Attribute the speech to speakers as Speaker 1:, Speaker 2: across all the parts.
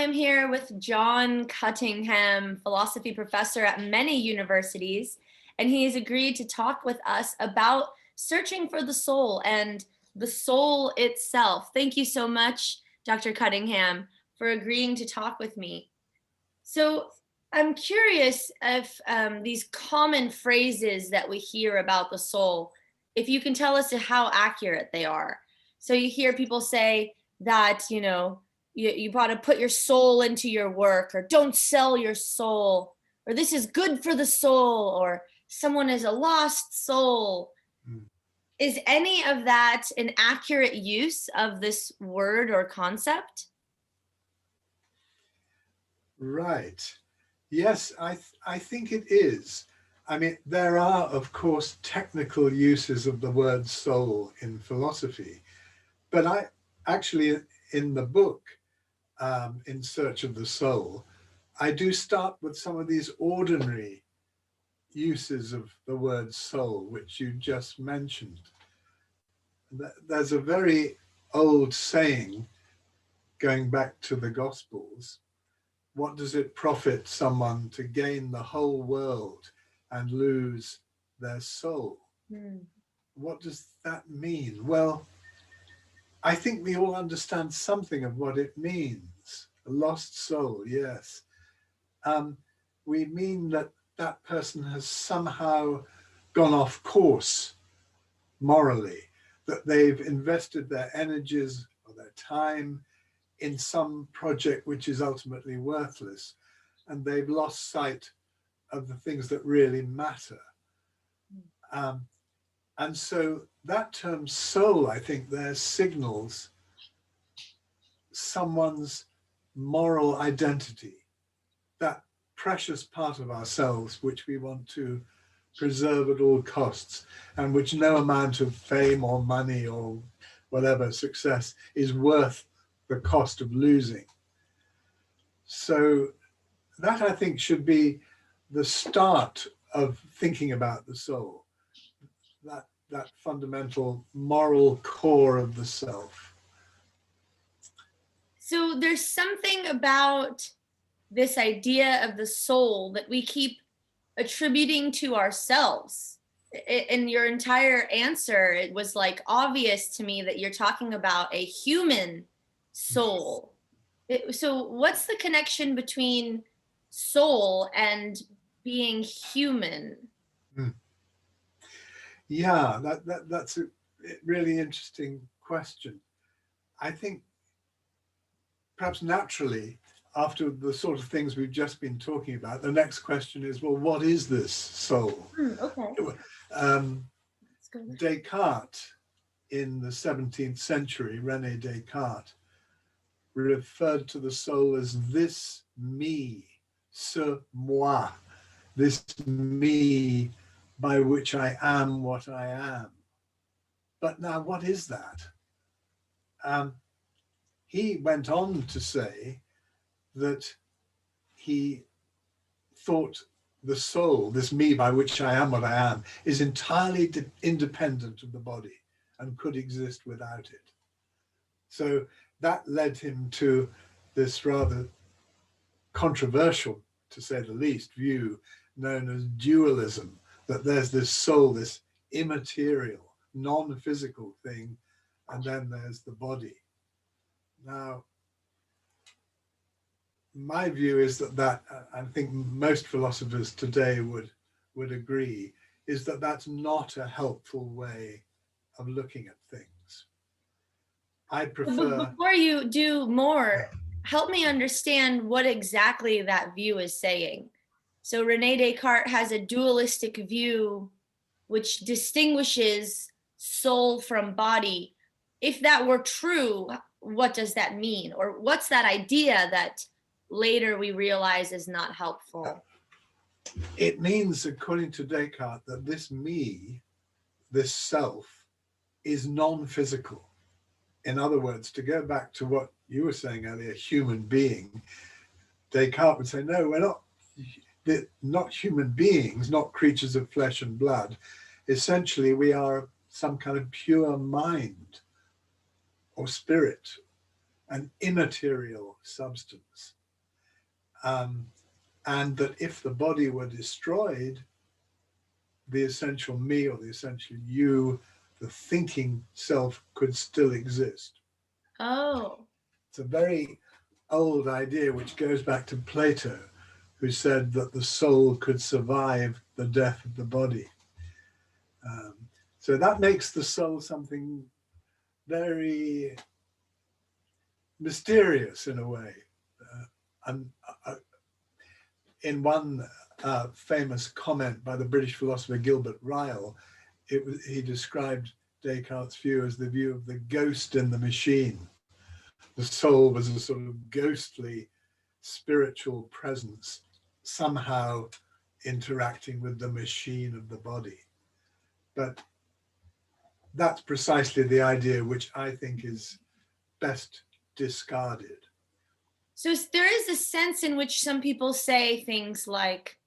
Speaker 1: I'm here with John Cottingham, philosophy professor at many universities, and he has agreed to talk with us about searching for the soul and the soul itself. Thank you so much, Dr. Cottingham, for agreeing to talk with me. So I'm curious if these common phrases that we hear about the soul, if you can tell us how accurate they are. So you hear people say that, you got to put your soul into your work, or don't sell your soul, or this is good for the soul, or someone is a lost soul. Is any of that an accurate use of this word or concept?
Speaker 2: Right. Yes, I think it is. I mean, there are, of course, technical uses of the word soul in philosophy, but I actually, in the book, In Search of the Soul, I do start with some of these ordinary uses of the word soul, which you just mentioned. There's a very old saying going back to the Gospels: what does it profit someone to gain the whole world and lose their soul? What does that mean? Well, I think we all understand something of what it means. A lost soul, yes. We mean that that person has somehow gone off course morally, that they've invested their energies or their time in some project which is ultimately worthless, and they've lost sight of the things that really matter. And so that term soul, I think, there signals someone's moral identity, that precious part of ourselves which we want to preserve at all costs, and which no amount of fame or money or whatever success is worth the cost of losing. So that, I think, should be the start of thinking about the soul, that fundamental moral core of the self.
Speaker 1: So there's something about this idea of the soul that we keep attributing to ourselves. In your entire answer, it was like obvious to me that you're talking about a human soul. So what's the connection between soul and being human?
Speaker 2: Yeah, that's a really interesting question. I think perhaps naturally, after the sort of things we've just been talking about, the next question is, well, what is this soul?
Speaker 1: Okay.
Speaker 2: Descartes, in the 17th century, René Descartes, referred to the soul as this me, ce moi, this me by which I am what I am. But now, what is that? He went on to say that he thought the soul, this me by which I am what I am, is entirely independent of the body and could exist without it. So that led him to this rather controversial, to say the least, view known as dualism, that there's this soul, this immaterial, non-physical thing, and then there's the body. Now, my view is that I think most philosophers today would agree, is that that's not a helpful way of looking at things. I prefer...
Speaker 1: Before you do more, help me understand what exactly that view is saying. So René Descartes has a dualistic view which distinguishes soul from body. If that were true, what does that mean? Or what's that idea that later we realize is not helpful?
Speaker 2: It means, according to Descartes, that this me, this self, is non-physical. In other words, to go back to what you were saying earlier, human being, Descartes would say, no, we're not human beings, not creatures of flesh and blood. Essentially, we are some kind of pure mind or spirit. an immaterial substance. And that if the body were destroyed, the essential me or the essential you, the thinking self, could still exist.
Speaker 1: Oh.
Speaker 2: It's a very old idea which goes back to Plato, who said that the soul could survive the death of the body. So that makes the soul something very mysterious in a way. And in one famous comment by the British philosopher Gilbert Ryle, he described Descartes' view as the view of the ghost in the machine. The soul was a sort of ghostly spiritual presence, somehow interacting with the machine of the body. But that's precisely the idea which I think is best discarded.
Speaker 1: So there is a sense in which some people say things like,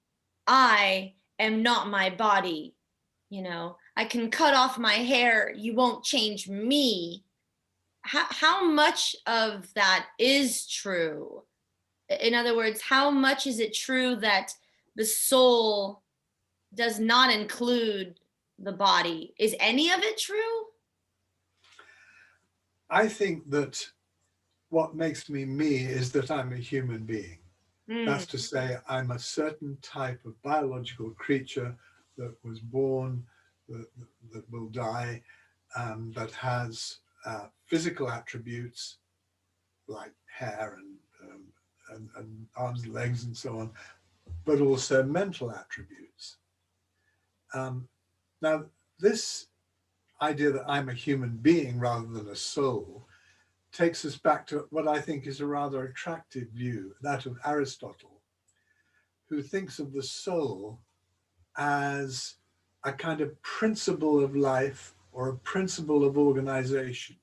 Speaker 1: I am not my body. You know, I can cut off my hair. You won't change me. How much of that is true? In other words, how much is it true that the soul does not include the body? Is any of it true?
Speaker 2: I think that what makes me me is that I'm a human being.
Speaker 1: Mm.
Speaker 2: That's to say, I'm a certain type of biological creature that was born, that will die, that has physical attributes like hair and arms and legs and so on, but also mental attributes. Now, this idea that I'm a human being rather than a soul takes us back to what I think is a rather attractive view, that of Aristotle, who thinks of the soul as a kind of principle of life or a principle of organization.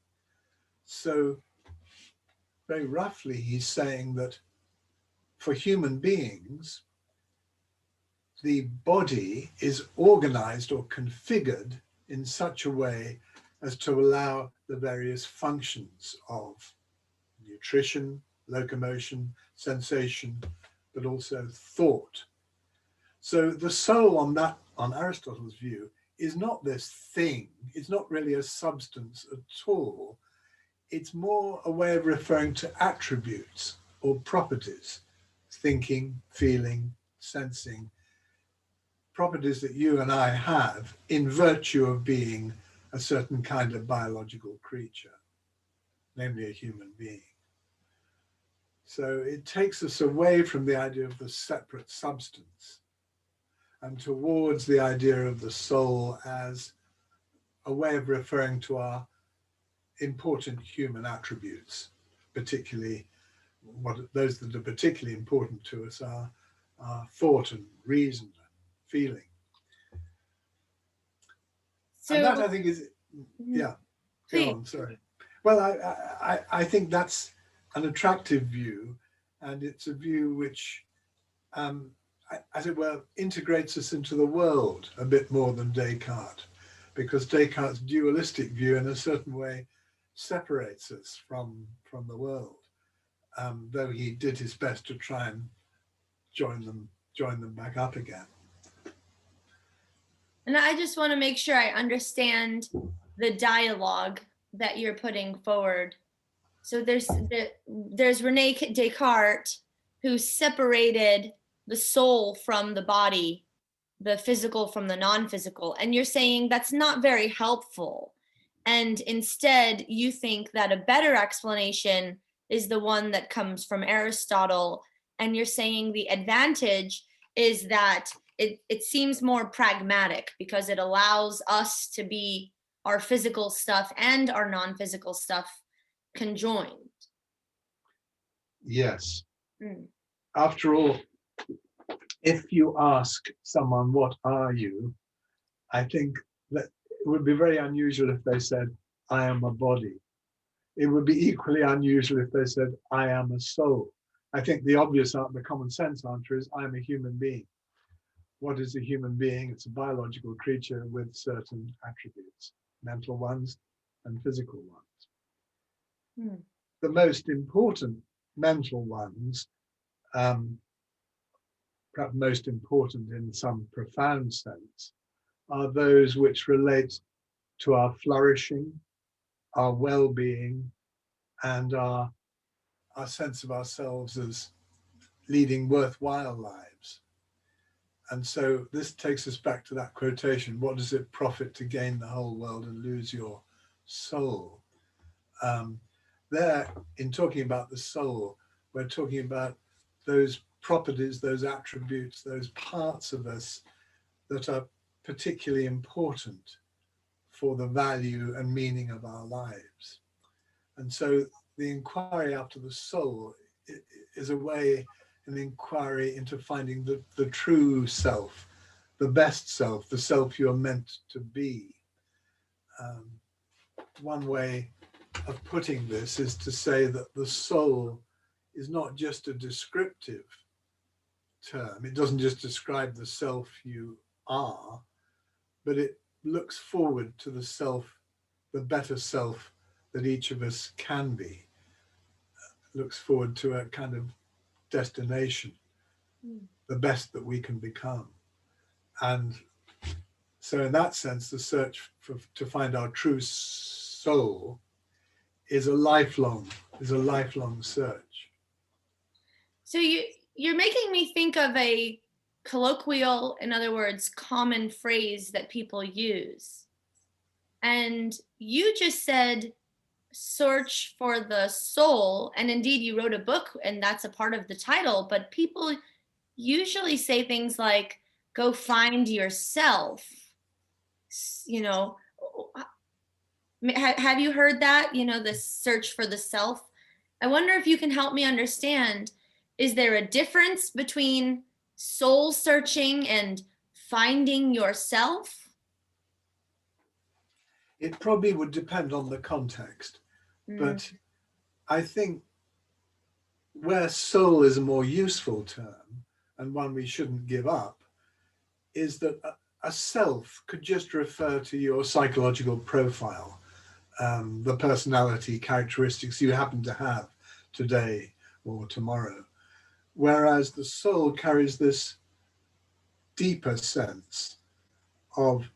Speaker 2: So very roughly, he's saying that for human beings, the body is organized or configured in such a way as to allow the various functions of nutrition, locomotion, sensation, but also thought. So the soul on Aristotle's view, is not this thing. It's not really a substance at all. It's more a way of referring to attributes or properties, thinking, feeling, sensing, properties that you and I have in virtue of being a certain kind of biological creature, namely a human being. So it takes us away from the idea of the separate substance and towards the idea of the soul as a way of referring to our important human attributes, particularly those that are particularly important to us are thought and reason and feeling. And that,
Speaker 1: So,
Speaker 2: I think, is, yeah, go
Speaker 1: please.
Speaker 2: on, sorry. Well, I think that's an attractive view, and it's a view which, as it were, integrates us into the world a bit more than Descartes, because Descartes' dualistic view in a certain way separates us from the world, though he did his best to try and join them back up again.
Speaker 1: And I just want to make sure I understand the dialogue that you're putting forward. So there's Rene Descartes, who separated the soul from the body, the physical from the non-physical, and you're saying that's not very helpful. And instead, you think that a better explanation is the one that comes from Aristotle, and you're saying the advantage is that it seems more pragmatic because it allows us to be our physical stuff and our non-physical stuff conjoined.
Speaker 2: Yes.
Speaker 1: Mm.
Speaker 2: After all, if you ask someone, what are you? I think that it would be very unusual if they said, I am a body. It would be equally unusual if they said, I am a soul. I think the obvious answer, the common sense answer is, I am a human being. What is a human being? It's a biological creature with certain attributes, mental ones and physical ones.
Speaker 1: Hmm.
Speaker 2: the most important mental ones, perhaps most important in some profound sense, are those which relate to our flourishing, our well-being, and our sense of ourselves as leading worthwhile lives. And so this takes us back to that quotation, what does it profit to gain the whole world and lose your soul? There, in talking about the soul, we're talking about those properties, those attributes, those parts of us that are particularly important for the value and meaning of our lives. And so the inquiry after the soul is a way, an inquiry into finding the true self, the best self, the self you're meant to be. One way of putting this is to say that the soul is not just a descriptive term. It doesn't just describe the self you are, but it looks forward to the self, the better self that each of us can be. It looks forward to a kind of destination, the best that we can become. And so in that sense, the search to find our true soul is a lifelong search.
Speaker 1: So you're making me think of a colloquial, in other words, common phrase that people use. And you just said search for the soul, and indeed you wrote a book and that's a part of the title, but people usually say things like go find yourself. You know, have you heard that, this search for the self? I wonder if you can help me understand, is there a difference between soul searching and finding yourself?
Speaker 2: It probably would depend on the context,
Speaker 1: Mm,
Speaker 2: but I think where soul is a more useful term and one we shouldn't give up is that a self could just refer to your psychological profile, the personality characteristics you happen to have today or tomorrow. Whereas the soul carries this deeper sense of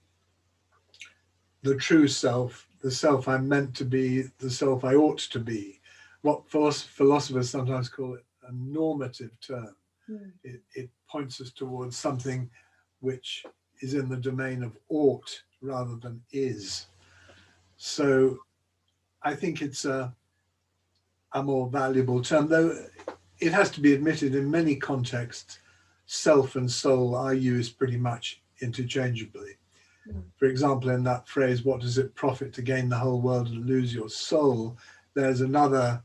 Speaker 2: the true self, the self I'm meant to be, the self I ought to be, what philosophers sometimes call it a normative term.
Speaker 1: mm.
Speaker 2: It points us towards something which is in the domain of ought rather than is. So I think it's a more valuable term, though it has to be admitted in many contexts, self and soul are used pretty much interchangeably. For example, in that phrase, what does it profit to gain the whole world and lose your soul? There's another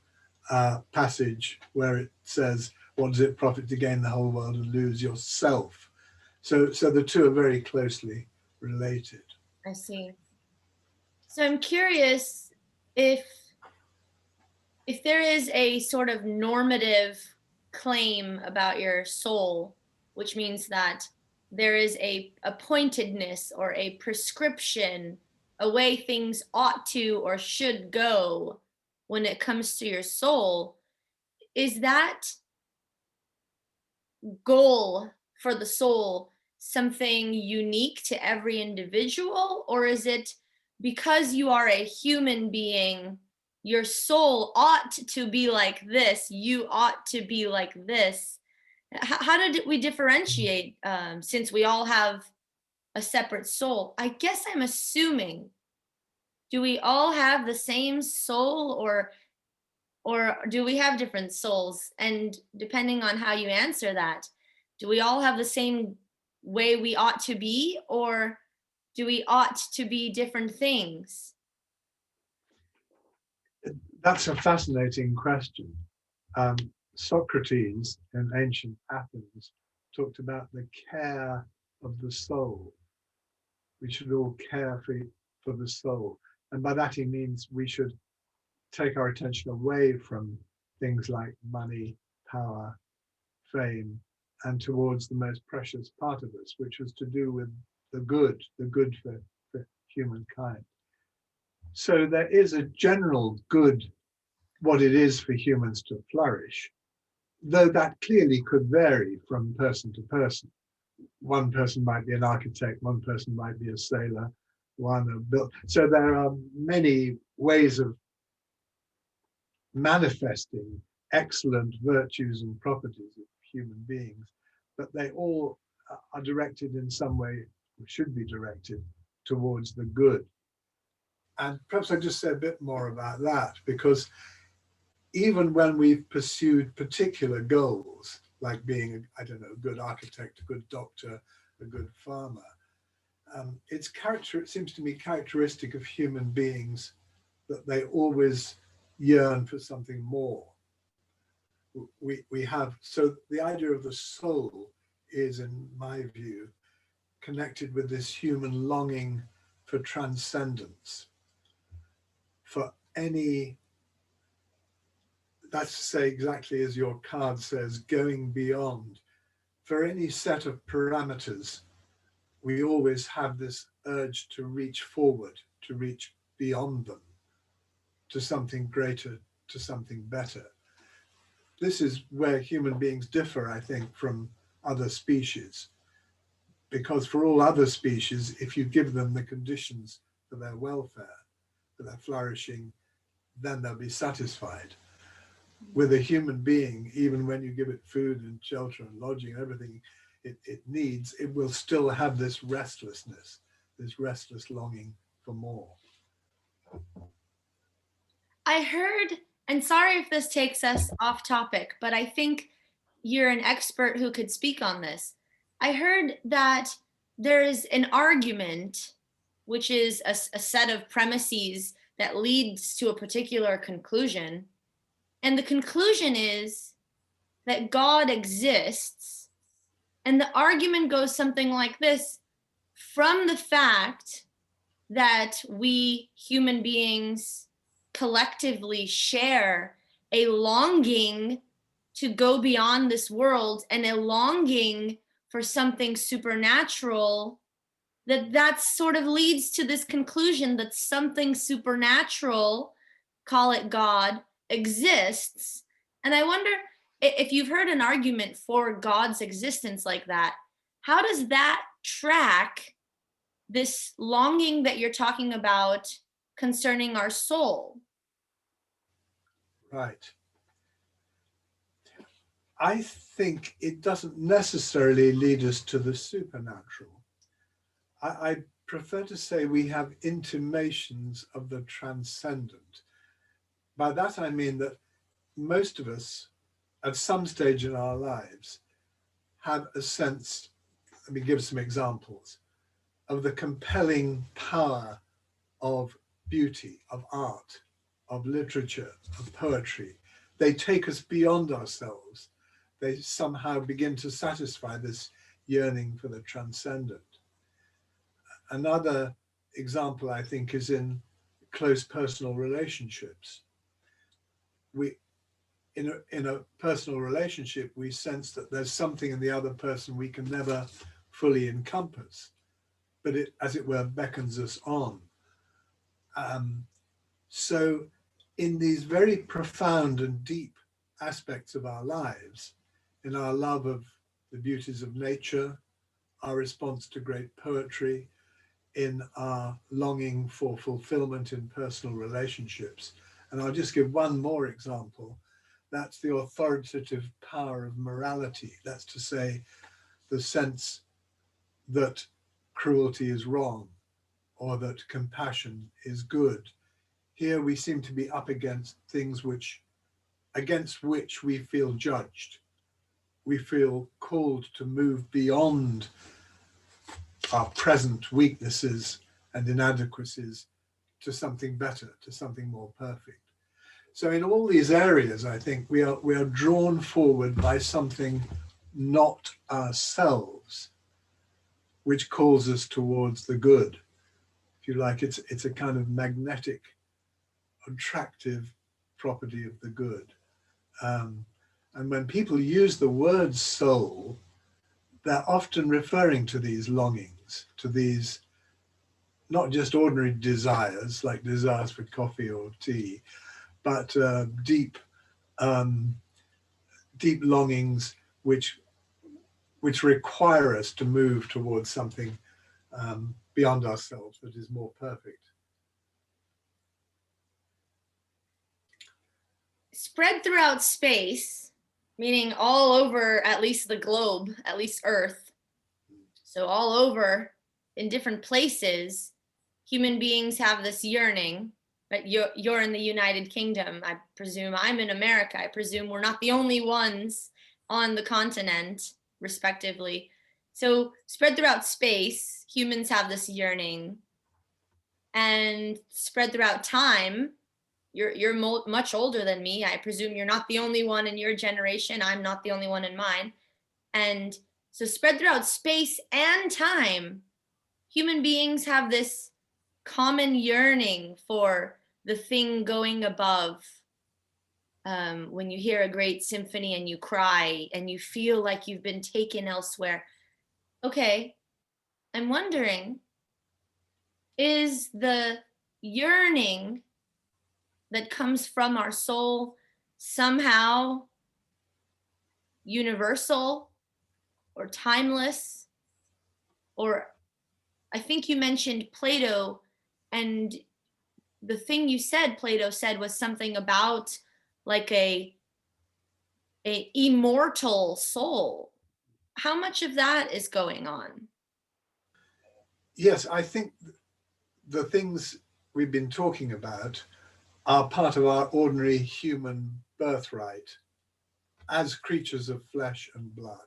Speaker 2: passage where it says, what does it profit to gain the whole world and lose yourself? So the two are very closely related.
Speaker 1: I see. So I'm curious if there is a sort of normative claim about your soul, which means that there is a pointedness or a prescription, a way things ought to or should go when it comes to your soul, is that goal for the soul something unique to every individual, or is it because you are a human being, your soul ought to be like this, you ought to be like this? How did we differentiate, since we all have a separate soul? I guess I'm assuming, do we all have the same soul, or do we have different souls? And depending on how you answer that, do we all have the same way we ought to be, or do we ought to be different things?
Speaker 2: That's a fascinating question. Socrates in ancient Athens talked about the care of the soul. We should all care for the soul. And by that he means we should take our attention away from things like money, power, fame, and towards the most precious part of us, which was to do with the good for humankind. So there is a general good what it is for humans to flourish, though that clearly could vary from person to person. One person might be an architect, one person might be a sailor, one a built. So there are many ways of manifesting excellent virtues and properties of human beings, but they all are directed in some way, or should be directed towards the good. And perhaps I just say a bit more about that, because even when we've pursued particular goals, like being, I don't know, a good architect, a good doctor, a good farmer, it seems to me characteristic of human beings that they always yearn for something more. We have, so the idea of the soul is, in my view, connected with this human longing for transcendence, for any, that's to say, exactly as your card says, going beyond. For any set of parameters, we always have this urge to reach forward, to reach beyond them, to something greater, to something better. This is where human beings differ, I think, from other species. Because for all other species, if you give them the conditions for their welfare, for their flourishing, then they'll be satisfied. With a human being, even when you give it food and shelter and lodging and everything it needs, it will still have this restlessness, this restless longing for more.
Speaker 1: I heard, and sorry if this takes us off topic, but I think you're an expert who could speak on this. I heard that there is an argument, which is a set of premises that leads to a particular conclusion. And the conclusion is that God exists. And the argument goes something like this: from the fact that we human beings collectively share a longing to go beyond this world and a longing for something supernatural, that sort of leads to this conclusion that something supernatural, call it God, exists. And I wonder if you've heard an argument for God's existence like that, how does that track this longing that you're talking about concerning our soul?
Speaker 2: Right. I think it doesn't necessarily lead us to the supernatural. I prefer to say we have intimations of the transcendent. By that I mean that most of us, at some stage in our lives, have a sense, let me give some examples, of the compelling power of beauty, of art, of literature, of poetry. They take us beyond ourselves. They somehow begin to satisfy this yearning for the transcendent. Another example, I think, is in close personal relationships. In a personal relationship, we sense that there's something in the other person we can never fully encompass, but it, as it were, beckons us on. So in these very profound and deep aspects of our lives, in our love of the beauties of nature, our response to great poetry, in our longing for fulfillment in personal relationships. And I'll just give one more example. That's the authoritative power of morality. That's to say, the sense that cruelty is wrong or that compassion is good. Here we seem to be up against things against which we feel judged. We feel called to move beyond our present weaknesses and inadequacies to something better, to something more perfect. So in all these areas, I think we are drawn forward by something not ourselves, which calls us towards the good. If you like, it's a kind of magnetic, attractive property of the good. And when people use the word soul, they're often referring to these longings, to these not just ordinary desires, like desires for coffee or tea, but deep, deep longings which require us to move towards something beyond ourselves that is more perfect.
Speaker 1: Spread throughout space, meaning all over at least the globe, at least Earth, so all over in different places, human beings have this yearning. But you're in the United Kingdom. I presume I'm in America. I presume we're not the only ones on the continent, respectively. So spread throughout space, humans have this yearning, and spread throughout time. You're much older than me. I presume you're not the only one in your generation. I'm not the only one in mine. And so spread throughout space and time, human beings have this common yearning for the thing going above. When you hear a great symphony and you cry and you feel like you've been taken elsewhere. Okay, I'm wondering, is the yearning that comes from our soul somehow universal or timeless? Or I think you mentioned Plato, and the thing you said, Plato said, was something about like a immortal soul. How much of that is going on?
Speaker 2: Yes, I think the things we've been talking about are part of our ordinary human birthright as creatures of flesh and blood.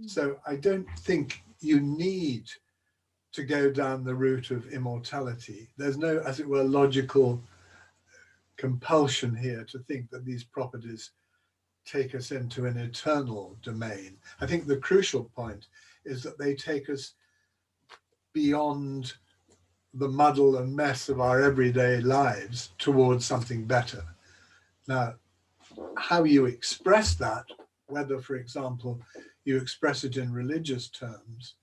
Speaker 2: So I don't think you need to go down the route of immortality. There's no, as it were, logical compulsion here to think that these properties take us into an eternal domain. I think the crucial point is that they take us beyond the muddle and mess of our everyday lives towards something better. Now, how you express that, whether, for example, you express it in religious terms,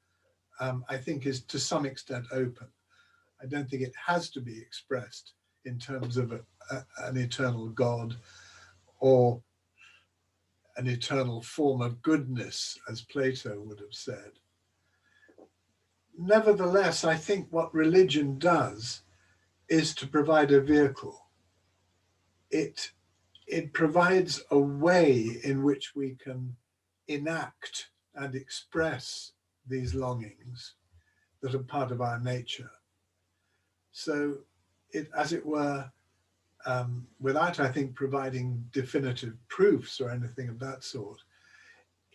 Speaker 2: I think is to some extent open. I don't think it has to be expressed in terms of an eternal God or an eternal form of goodness, as Plato would have said. Nevertheless, I think what religion does is to provide a vehicle. It provides a way in which we can enact and express these longings that are part of our nature. So it, as it were, without, I think, providing definitive proofs or anything of that sort,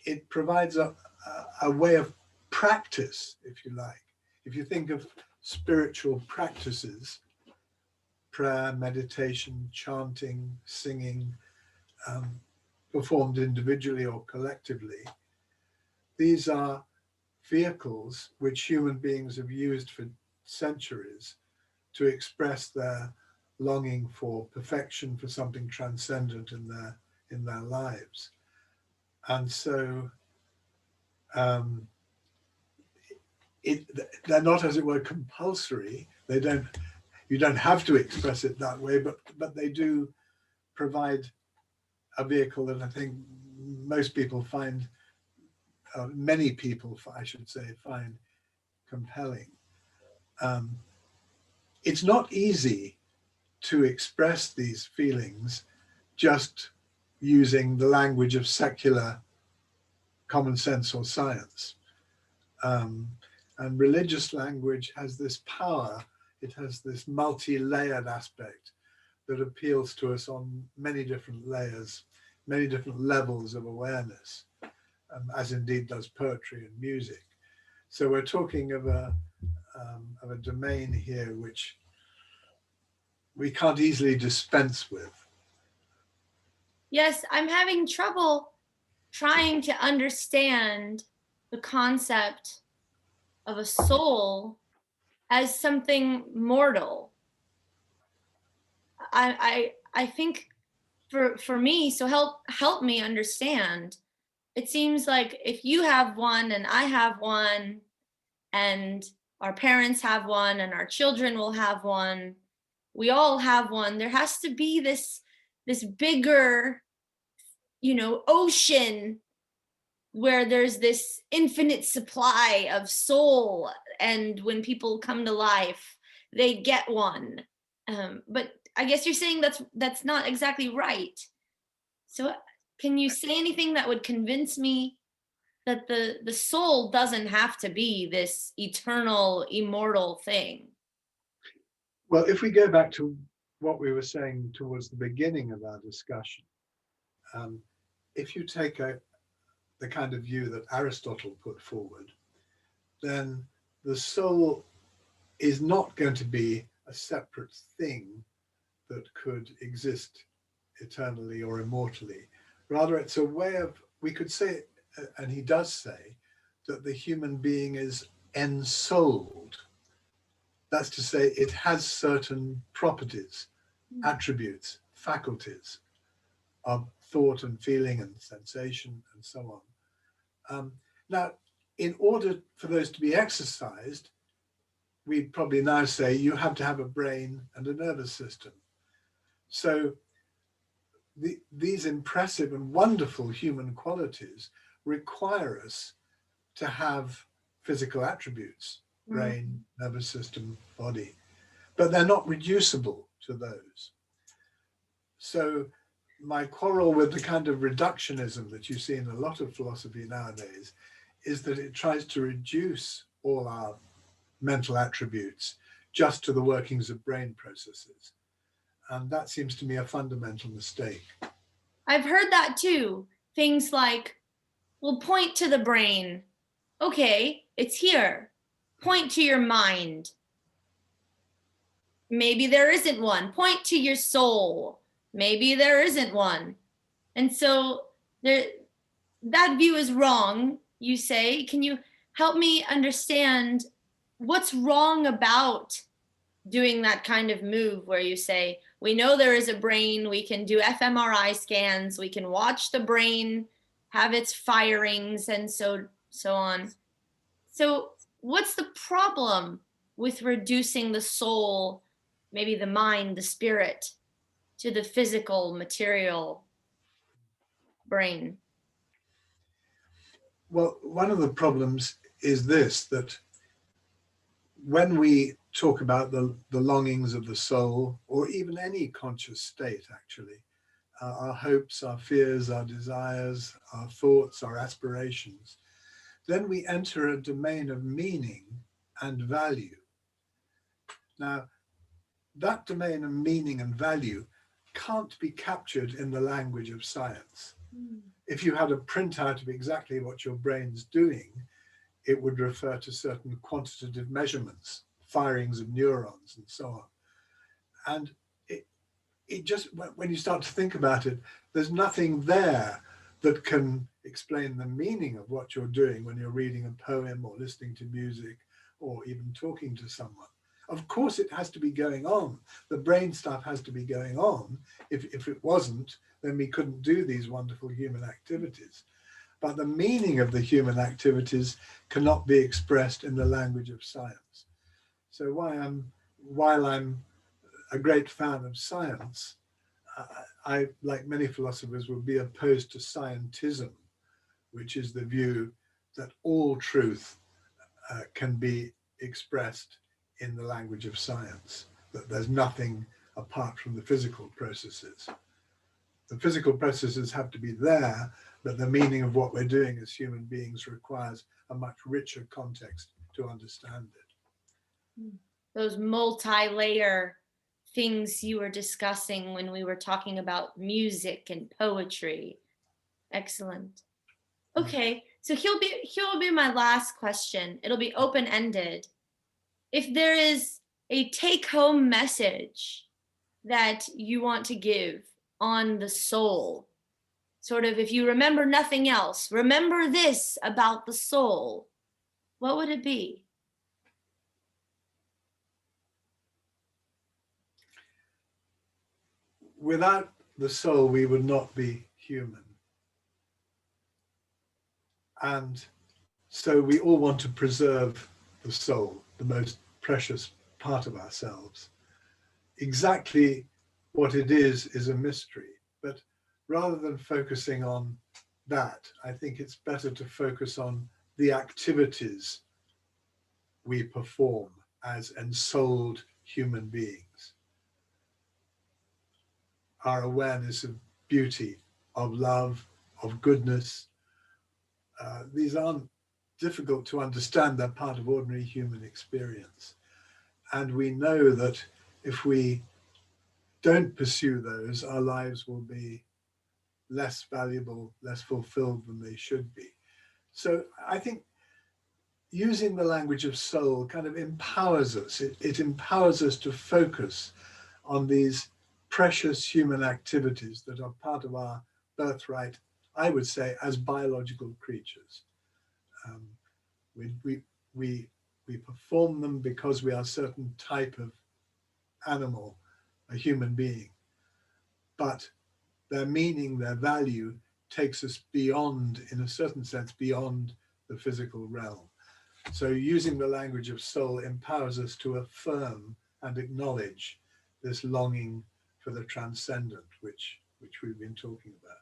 Speaker 2: it provides a way of practice, if you like. If you think of spiritual practices, prayer, meditation, chanting, singing, performed individually or collectively, these are vehicles which human beings have used for centuries to express their longing for perfection, for something transcendent in their lives. And so they're not, as it were, compulsory. You don't have to express it that way, but they do provide a vehicle that I think most people find, many people, I should say, find compelling. It's not easy to express these feelings just using the language of secular common sense or science. And religious language has this power, it has this multi-layered aspect that appeals to us on many different layers, many different levels of awareness, as indeed does poetry and music. So we're talking of a domain here which we can't easily dispense with.
Speaker 1: Yes, I'm having trouble trying to understand the concept of a soul as something mortal. I think for me, so help me understand. It seems like if you have one and I have one and our parents have one and our children will have one, we all have one, there has to be this this bigger, ocean where there's this infinite supply of soul, and when people come to life, they get one. But I guess you're saying that's not exactly right. So can you say anything that would convince me that the soul doesn't have to be this eternal, immortal thing?
Speaker 2: Well, if we go back to what we were saying towards the beginning of our discussion, if you take the kind of view that Aristotle put forward, then the soul is not going to be a separate thing that could exist eternally or immortally. Rather, it's a way of, we could say, and he does say, that the human being is ensouled. That's to say, it has certain properties, attributes, faculties of thought and feeling and sensation and so on. Now, in order for those to be exercised, we'd probably now say you have to have a brain and a nervous system. So these impressive and wonderful human qualities require us to have physical attributes, brain, nervous system, body, but they're not reducible to those. So my quarrel with the kind of reductionism that you see in a lot of philosophy nowadays is that it tries to reduce all our mental attributes just to the workings of brain processes. And that seems to me a fundamental mistake.
Speaker 1: I've heard that too. Things like, well, point to the brain. Okay, it's here. Point to your mind. Maybe there isn't one. Point to your soul. Maybe there isn't one. And so that view is wrong, you say. Can you help me understand what's wrong about doing that kind of move where you say, we know there is a brain, we can do fMRI scans, we can watch the brain have its firings and so on. So what's the problem with reducing the soul, maybe the mind, the spirit, to the physical, material brain?
Speaker 2: Well, one of the problems is this, that when we talk about the longings of the soul, or even any conscious state, actually, our hopes, our fears, our desires, our thoughts, our aspirations, then we enter a domain of meaning and value. Now, that domain of meaning and value can't be captured in the language of science. If you had a printout of exactly what your brain's doing, it would refer to certain quantitative measurements, firings of neurons and so on. And it just, when you start to think about it, there's nothing there that can explain the meaning of what you're doing when you're reading a poem or listening to music or even talking to someone. Of course, it has to be going on. The brain stuff has to be going on. If it wasn't, then we couldn't do these wonderful human activities. But the meaning of the human activities cannot be expressed in the language of science. So while I'm a great fan of science, I, like many philosophers, would be opposed to scientism, which is the view that all truth can be expressed in the language of science, that there's nothing apart from the physical processes. The physical processes have to be there, but the meaning of what we're doing as human beings requires a much richer context to understand it.
Speaker 1: Those multi-layer things you were discussing when we were talking about music and poetry. Excellent. Okay, so here'll be my last question. It'll be open-ended. If there is a take-home message that you want to give on the soul, sort of, if you remember nothing else, remember this about the soul, what would it be?
Speaker 2: Without the soul, we would not be human. And so we all want to preserve the soul, the most precious part of ourselves. Exactly what it is a mystery. rather than focusing on that, I think it's better to focus on the activities we perform as ensouled human beings. Our awareness of beauty, of love, of goodness. These aren't difficult to understand. They're part of ordinary human experience. And we know that if we don't pursue those, our lives will be less valuable, less fulfilled than they should be. So I think using the language of soul kind of empowers us. It empowers us to focus on these precious human activities that are part of our birthright, I would say, as biological creatures. Um, we, we, we perform them because we are a certain type of animal, a human being, but their meaning, their value takes us beyond, in a certain sense, beyond the physical realm. So using the language of soul empowers us to affirm and acknowledge this longing for the transcendent, which we've been talking about.